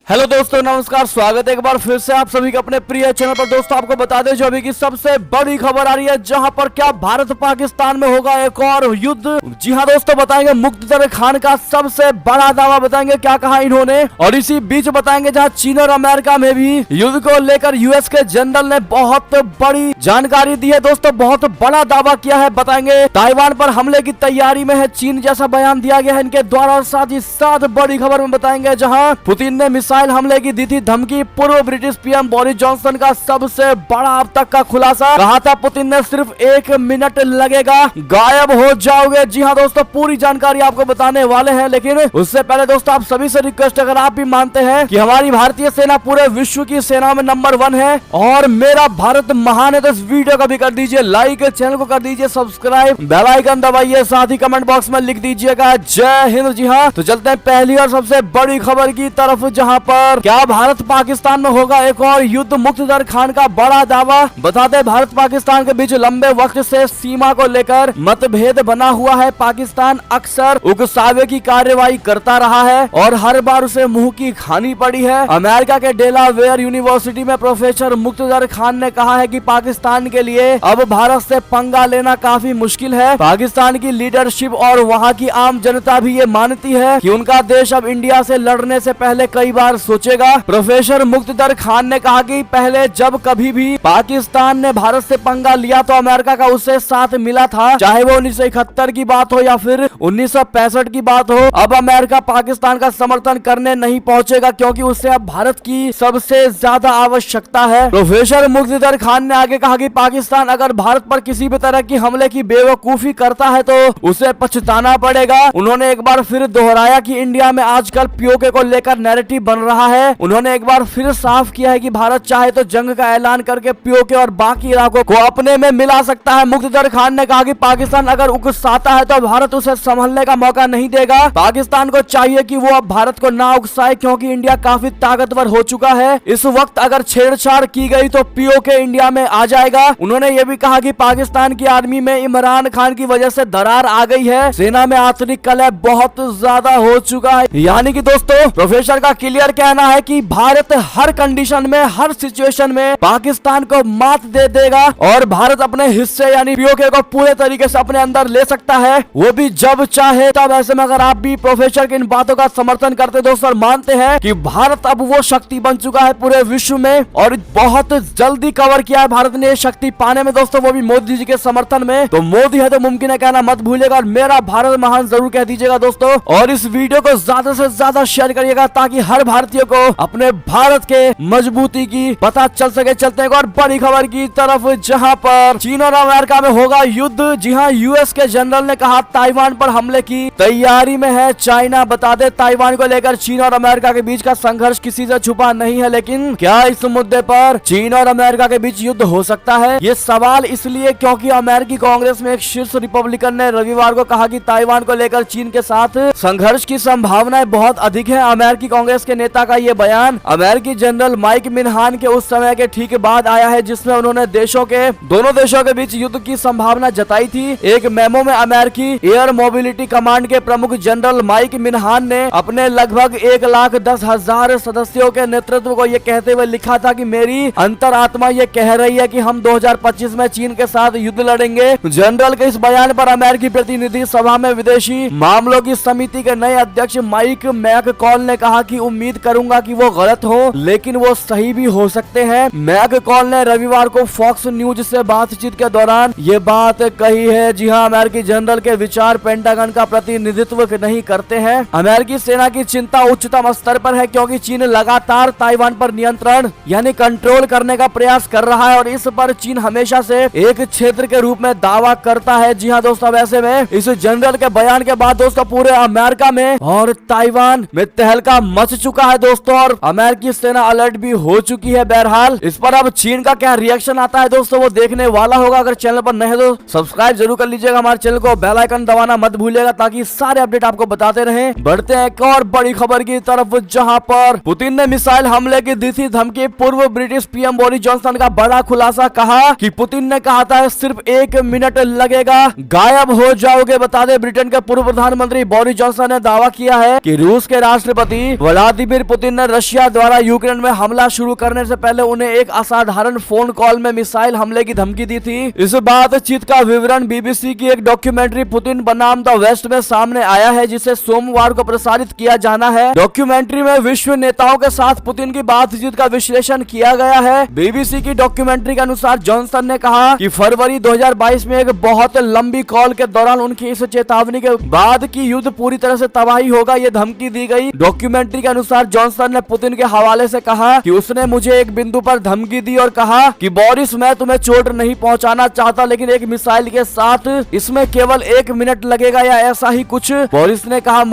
Hello दोस्तों, नमस्कार। स्वागत है एक बार फिर से आप सभी के अपने प्रिय चैनल पर। दोस्तों आपको बता दें जो अभी की सबसे बड़ी खबर आ रही है, जहां पर क्या भारत पाकिस्तान में होगा एक और युद्ध। जी हां दोस्तों, बताएंगे मुख्तार खान का सबसे बड़ा दावा, बताएंगे क्या कहा इन्होंने। और इसी बीच बताएंगे जहां चीन और अमेरिका में भी युद्ध को लेकर यूएस के जनरल ने बहुत बड़ी जानकारी दी है। दोस्तों बहुत बड़ा दावा किया है, बताएंगे ताइवान पर हमले की तैयारी में है चीन, जैसा बयान दिया गया है इनके द्वारा। और साथ ही साथ बड़ी खबर में बताएंगे जहाँ पुतिन ने मिसाइल हमले की दी थी धमकी। पूर्व ब्रिटिश पीएम बोरिस जॉनसन का सबसे बड़ा अब तक का खुलासा, कहा था पुतिन ने सिर्फ 1 मिनट लगेगा, गायब हो जाओगे। जी हाँ दोस्तों, पूरी जानकारी आपको बताने वाले हैं, लेकिन उससे पहले दोस्तों आप सभी से रिक्वेस्ट, अगर आप भी मानते हैं कि हमारी भारतीय सेना पूरे विश्व की सेना में नंबर 1 है और मेरा भारत महान है, तो इस वीडियो को भी कर दीजिए लाइक, चैनल को कर दीजिए सब्सक्राइब, बेल आइकन दबाइए, साथ ही कमेंट बॉक्स में लिख दीजिएगा जय हिंद। जी हाँ, तो चलते हैं पहली और सबसे बड़ी खबर की तरफ, जहाँ पर क्या भारत पाकिस्तान में होगा एक और युद्ध। मुख्तार खान का बड़ा दावा, बताते भारत पाकिस्तान के बीच लंबे वक्त से सीमा को लेकर मतभेद बना हुआ है। पाकिस्तान अक्सर उकसावे की कार्रवाई करता रहा है और हर बार उसे मुंह की खानी पड़ी है। अमेरिका के डेलावेयर यूनिवर्सिटी में प्रोफेसर मुख्तार खान ने कहा है कि पाकिस्तान के लिए अब भारत से पंगा लेना काफी मुश्किल है। पाकिस्तान की लीडरशिप और वहाँ की आम जनता भी ये मानती है कि उनका देश अब इंडिया से लड़ने से पहले कई बार सोचेगा। प्रोफेसर मुख्तार खान ने कहा कि पहले जब कभी भी पाकिस्तान ने भारत से पंगा लिया तो अमेरिका का उससे साथ मिला था, चाहे वो 1971 की बात हो या फिर 1965 की बात हो। अब अमेरिका पाकिस्तान का समर्थन करने नहीं पहुंचेगा, क्योंकि उससे अब भारत की सबसे ज्यादा आवश्यकता है। प्रोफेसर मुख्तार खान ने आगे कहा कि पाकिस्तान अगर भारत पर किसी भी तरह की हमले की बेवकूफी करता है तो उसे पछताना पड़ेगा। उन्होंने एक बार फिर दोहराया कि इंडिया में आजकल पीओके को लेकर नैरेटिव बन रहा है। उन्होंने एक बार फिर साफ किया है कि भारत चाहे तो जंग का ऐलान करके पीओके और बाकी इलाकों को अपने में मिला सकता है। मुख्तार खान ने कहा कि पाकिस्तान अगर उकसाता है तो भारत उसे संभलने का मौका नहीं देगा। पाकिस्तान को चाहिए कि वो अब भारत को ना उकसाए, क्योंकि इंडिया काफी ताकतवर हो चुका है। इस वक्त अगर छेड़छाड़ की गई तो पीओके इंडिया में आ जाएगा। उन्होंने ये भी कहा कि पाकिस्तान की आर्मी में इमरान खान की वजह से दरार आ गई है, सेना में आंतरिक कलह बहुत ज्यादा हो चुका है। यानी कि दोस्तों प्रोफेसर का क्लियर कहना है कि भारत हर कंडीशन में, हर सिचुएशन में पाकिस्तान को मात दे देगा और भारत अपने हिस्से यानी पीओके को पूरे तरीके से अपने अंदर ले सकता है, वो भी जब चाहे तब। ऐसे में अगर आप भी प्रोफेसर की इन बातों का समर्थन करते दोस्तों और मानते हैं कि भारत अब वो शक्ति बन चुका है पूरे विश्व में और बहुत जल्दी कवर किया है भारत ने शक्ति पाने में दोस्तों, वो भी मोदी जी के समर्थन में, तो मोदी है तो मुमकिन है कहना मत भूलिएगा और मेरा भारत महान जरूर कह दीजिएगा दोस्तों। और इस वीडियो को ज्यादा से ज्यादा शेयर करिएगा ताकि हर भारतीय को अपने भारत के मजबूती की पता चल सके। चलते हैं और बड़ी खबर की तरफ, जहां पर चीन और अमेरिका में होगा युद्ध। जी हां, यूएस के जनरल ने कहा ताइवान पर हमले की तैयारी में है चाइना। बता दे ताइवान को लेकर चीन और अमेरिका के बीच का संघर्ष किसी से छुपा नहीं है, लेकिन क्या इस मुद्दे पर चीन और अमेरिका के बीच युद्ध हो सकता है? ये सवाल इसलिए क्योंकि अमेरिकी कांग्रेस में एक शीर्ष रिपब्लिकन ने रविवार को कहा कि ताइवान को लेकर चीन के साथ संघर्ष की संभावनाएं बहुत अधिक है। अमेरिकी कांग्रेस के नेता का ये बयान अमेरिकी जनरल माइक मिनहान के उस समय के ठीक बाद आया है जिसमें उन्होंने दोनों देशों के बीच युद्ध की संभावना जताई थी। एक मेमो में अमेरिकी एयर मोबिलिटी कमांड के प्रमुख जनरल माइक मिनहान ने अपने लगभग 1,10,000 सदस्यों के नेतृत्व को ये कहते हुए लिखा था कि मेरी अंतरात्मा ये कह रही है कि हम 2025 में चीन के साथ युद्ध लड़ेंगे। जनरल के इस बयान पर अमेरिकी प्रतिनिधि सभा में विदेशी मामलों की समिति के नए अध्यक्ष माइक मैककॉल ने कहा कि उम्मीद करूंगा कि वो गलत हो, लेकिन वो सही भी हो सकते हैं। मैककॉल ने रविवार को फॉक्स न्यूज से बातचीत के दौरान ये बात कही है। जी हां, अमेरिकी जनरल के विचार पेंटागन का प्रतिनिधित्व नहीं करते हैं। अमेरिकी सेना की चिंता उच्चतम स्तर पर है क्योंकि चीन लगातार ताइवान पर नियंत्रण यानी कंट्रोल करने का प्रयास कर रहा है और इस पर चीन हमेशा से एक क्षेत्र के रूप में दावा करता है। जी हां दोस्तों, वैसे में इस जनरल के बयान के बाद दोस्तों पूरे अमेरिका में और ताइवान में तहलका मच चुका है दोस्तों और अमेरिकी सेना अलर्ट भी हो चुकी है। बहरहाल इस पर अब चीन का क्या रिएक्शन आता है दोस्तों वो देखने वाला होगा। अगर चैनल पर नए तो सब्सक्राइब जरूर कर लीजिएगा हमारे चैनल को, बेल आइकन दबाना मत भूलिएगा ताकि सारे अपडेट आपको बताते रहें। बढ़ते हैं एक और बड़ी खबर की तरफ, जहां पर पुतिन ने मिसाइल हमले की दी थी धमकी। पूर्व ब्रिटिश पीएम बोरिस जॉनसन का बड़ा खुलासा, कहा कि पुतिन ने कहा था सिर्फ 1 मिनट लगेगा, गायब हो जाओगे। बता दें ब्रिटेन के पूर्व प्रधानमंत्री बोरिस जॉनसन ने दावा किया है कि रूस के राष्ट्रपति व्लादिमीर व्लादिमीर पुतिन ने रशिया द्वारा यूक्रेन में हमला शुरू करने से पहले उन्हें एक असाधारण फोन कॉल में मिसाइल हमले की धमकी दी थी। इस बातचीत का विवरण बीबीसी की एक डॉक्यूमेंट्री पुतिन बनाम द वेस्ट में सामने आया है, जिसे सोमवार को प्रसारित किया जाना है। डॉक्यूमेंट्री में विश्व नेताओं के साथ पुतिन की बातचीत का विश्लेषण किया गया है। बीबीसी की डॉक्यूमेंट्री के अनुसार जॉनसन ने कहा कि फरवरी 2022 में एक बहुत लंबी कॉल के दौरान उनकी इस चेतावनी के बाद कि युद्ध पूरी तरह से तबाही होगा, ये धमकी दी गई। डॉक्यूमेंट्री के अनुसार जॉनसन ने पुतिन के हवाले से कहा कि उसने मुझे एक बिंदु पर धमकी दी और कहा कि बोरिस, मैं तुम्हें चोट नहीं पहुंचाना चाहता, लेकिन एक मिसाइल के साथ इसमें केवल 1 मिनट लगेगा या ऐसा ही कुछ। बोरिस ने कहा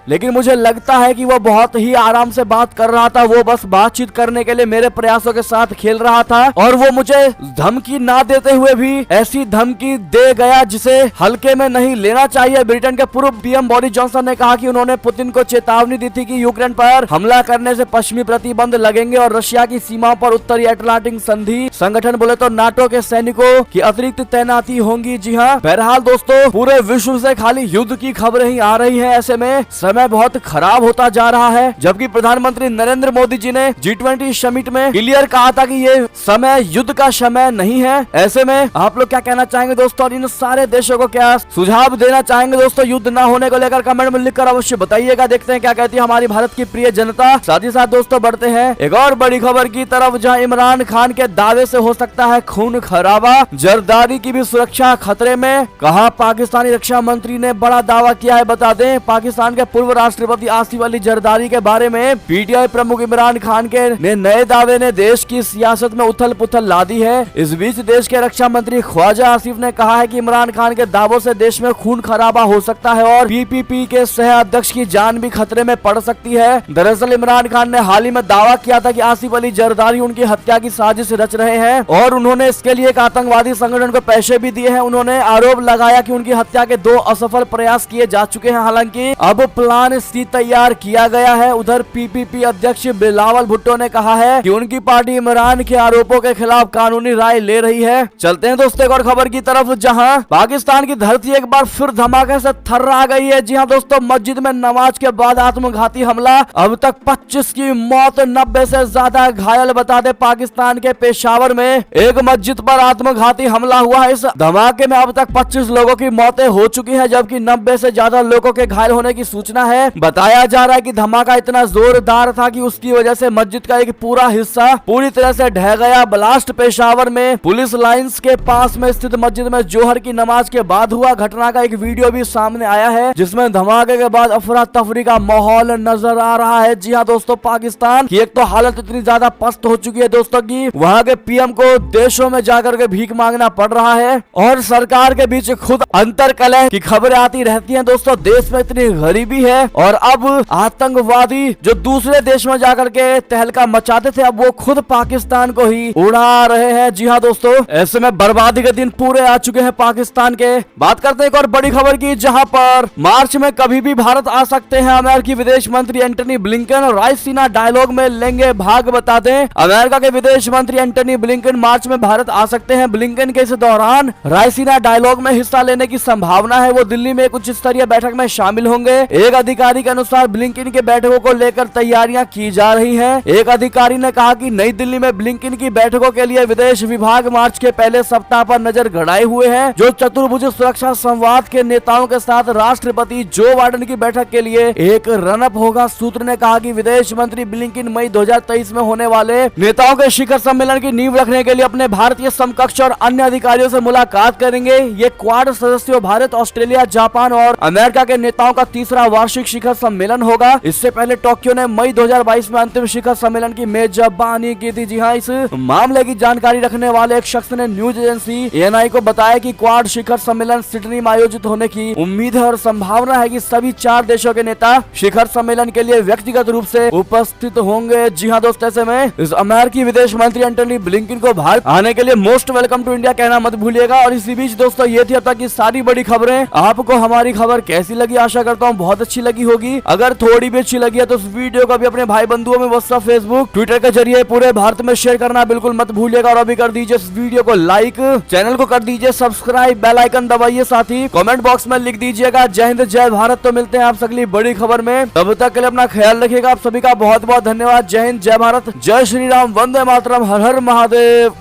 लेकिन मुझे लगता है कि वो बहुत ही आराम से बात कर रहा था, वो बस बातचीत करने के लिए मेरे प्रयासों के साथ खेल रहा था और वो मुझे धमकी ना देते हुए भी ऐसी धमकी दे गया जिसे हल्के में नहीं लेना चाहिए। ब्रिटेन के पूर्व पीएम बोरिस जॉनसन ने कहा कि उन्होंने पुतिन को चेतावनी दी थी कि यूक्रेन पर हमला करने से पश्चिमी प्रतिबंध लगेंगे और रशिया की सीमा पर उत्तरी अटलांटिक संधि संगठन बोले तो नाटो के सैनिकों की अतिरिक्त तैनाती होंगी। जी हाँ, बहरहाल दोस्तों, पूरे विश्व से खाली युद्ध की खबरें ही आ रही है। ऐसे में समय बहुत खराब होता जा रहा है, जबकि प्रधानमंत्री नरेंद्र मोदी जी ने G20 समिट में क्लियर कहा था कि ये समय युद्ध का समय नहीं है। ऐसे में आप लोग क्या कहना चाहेंगे दोस्तों, और इन सारे देशों को क्या सुझाव देना चाहेंगे दोस्तों युद्ध न होने को लेकर? कमेंट में लिखकर अवश्य बताइएगा। देखते हैं क्या कहती है हमारी भारत की प्रिय जनता। साथ ही साथ दोस्तों बढ़ते हैं एक और बड़ी खबर की तरफ, जहां इमरान खान के दावे से हो सकता है खून खराबा, जरदारी की भी सुरक्षा खतरे में। कहा पाकिस्तानी रक्षा मंत्री ने बड़ा दावा किया है। बता दें, पाकिस्तान के पूर्व राष्ट्रपति आसिफ अली जरदारी के बारे में पीटीआई प्रमुख इमरान खान के नए दावे ने देश की सियासत में उथल पुथल ला दी है। इस बीच देश के रक्षा मंत्री ख्वाजा आसिफ ने कहा है कि इमरान खान के दावों से देश में खून खराबा हो सकता है और पीपीपी के सह अध्यक्ष की जान भी खतरे में पड़ सकती है। दरअसल इमरान खान ने हाल ही में दावा किया था कि आसिफ अली जरदारी उनकी हत्या की साजिश रच रहे हैं और उन्होंने इसके लिए एक आतंकवादी संगठन को पैसे भी दिए हैं। उन्होंने आरोप लगाया कि उनकी हत्या के 2 असफल प्रयास किए जा चुके हैं, हालांकि अब प्लान सी तैयार किया गया है। उधर पीपीपी अध्यक्ष बिलावल भुट्टो ने कहा है कि उनकी पार्टी इमरान के आरोपों के खिलाफ कानूनी राय ले रही है। चलते हैं दोस्तों एक और खबर की तरफ, जहां पाकिस्तान की धरती एक बार फिर धमाके से थर्रा गई है। जी हां दोस्तों, मस्जिद में नमाज के बाद आत्मघाती हमला, अब तक 25 की मौत, 90 से ज्यादा घायल। बता दे पाकिस्तान के पेशावर में एक मस्जिद पर आत्मघाती हमला हुआ है। इस धमाके में अब तक 25 लोगों की मौतें हो चुकी है, जबकि 90 से ज्यादा लोगों के घायल होने की सूचना है। बताया जा रहा है कि धमाका इतना जोरदार था कि उसकी वजह से मस्जिद का एक पूरा हिस्सा पूरी तरह से ढह गया। ब्लास्ट पेशावर में पुलिस लाइंस के पास में स्थित मस्जिद में जोहर की नमाज के बाद हुआ। घटना का एक वीडियो भी सामने आया है, जिसमें धमाके के बाद अफरा तफरी का माहौल नजर आ रहा है। जी हाँ दोस्तों, पाकिस्तान की एक तो हालत इतनी ज्यादा पस्त हो चुकी है दोस्तों की वहाँ के पीएम को देशों में जाकर के भीख मांगना पड़ रहा है और सरकार के बीच खुद अंतर कलह की खबरें आती रहती हैं। दोस्तों, देश में इतनी गरीबी है और अब आतंकवादी जो दूसरे देश में जाकर के तहलका मचाते थे, अब वो खुद पाकिस्तान को ही उड़ा रहे हैं। जी हाँ दोस्तों, ऐसे में बर्बादी के दिन पूरे आ चुके हैं पाकिस्तान के। बात करते हैं एक और बड़ी खबर की, जहां पर मार्च में कभी भी भारत आ सकते हैं अमेरिकी विदेश मंत्री एंटनी ब्लिंकन। रायसीना डायलॉग में लेंगे भाग। बता दें, अमेरिका के विदेश मंत्री एंटनी ब्लिंकन मार्च में भारत आ सकते हैं। ब्लिंकन के इस दौरान रायसीना डायलॉग में हिस्सा लेने की संभावना है। वो दिल्ली में एक उच्च स्तरीय बैठक में शामिल होंगे। एक अधिकारी के अनुसार ब्लिंकन के बैठकों को लेकर तैयारियां की जा रही हैं। एक अधिकारी ने कहा कि नई दिल्ली में ब्लिंकन की बैठकों के लिए विदेश विभाग मार्च के पहले सप्ताह पर नजर गड़ाए हुए हैं, जो चतुर्भुज सुरक्षा संवाद के नेताओं के साथ राष्ट्रपति जो बाइडेन की बैठक के लिए एक रनअप होगा। सूत्र ने कहा कि विदेश मंत्री ब्लिंकन मई 2023 में होने वाले नेताओं के शिखर सम्मेलन की नींव रखने के लिए अपने भारतीय समकक्ष और अन्य अधिकारियों से मुलाकात करेंगे। ये क्वाड सदस्यों भारत, ऑस्ट्रेलिया, जापान और अमेरिका के नेताओं का तीसरा वार्षिक शिखर सम्मेलन होगा। इससे पहले टोक्यो ने मई 2022 में अंतिम शिखर सम्मेलन की मेजबानी की थी। जी हाँ, इस मामले की जानकारी रखने वाले एक शख्स ने न्यूज एजेंसी एएनआई को बताया कि क्वाड शिखर सम्मेलन सिडनी में आयोजित होने की उम्मीद है और संभावना है कि सभी 4 देशों के नेता शिखर सम्मेलन के लिए व्यक्तिगत रूप से उपस्थित होंगे। जी हाँ दोस्तों, ऐसे में इस अमेरिकी विदेश मंत्री एंटनी ब्लिंकन को भारत आने के लिए मोस्ट वेलकम टू इंडिया कहना मत भूलिएगा। और इसी बीच दोस्तों, ये थी अब तक की सारी बड़ी खबरें। आपको हमारी खबर कैसी लगी? आशा करता हूँ बहुत अच्छी लगी होगी। अगर थोड़ी भी अच्छी लगी है तो इस वीडियो को भी अपने भाई बंधुओं में व्हाट्सएप, फेसबुक, ट्विटर के जरिए पूरे भारत में शेयर करना बिल्कुल मत भूलिएगा। और अभी कर दीजिए इस वीडियो को लाइक, चैनल को कर दीजिए सब्सक्राइब, बेल आइकन दबाइए, साथ ही कमेंट बॉक्स में लिख दीजिएगा जय हिंद जय भारत। तो मिलते हैं आप अगली बड़ी खबर में, तब तक के लिए अपना ख्याल रखिए। रखिएगा। आप सभी का बहुत बहुत धन्यवाद। जय हिंद, जय भारत, जय श्री राम, वंदे मातरम, हर हर महादेव।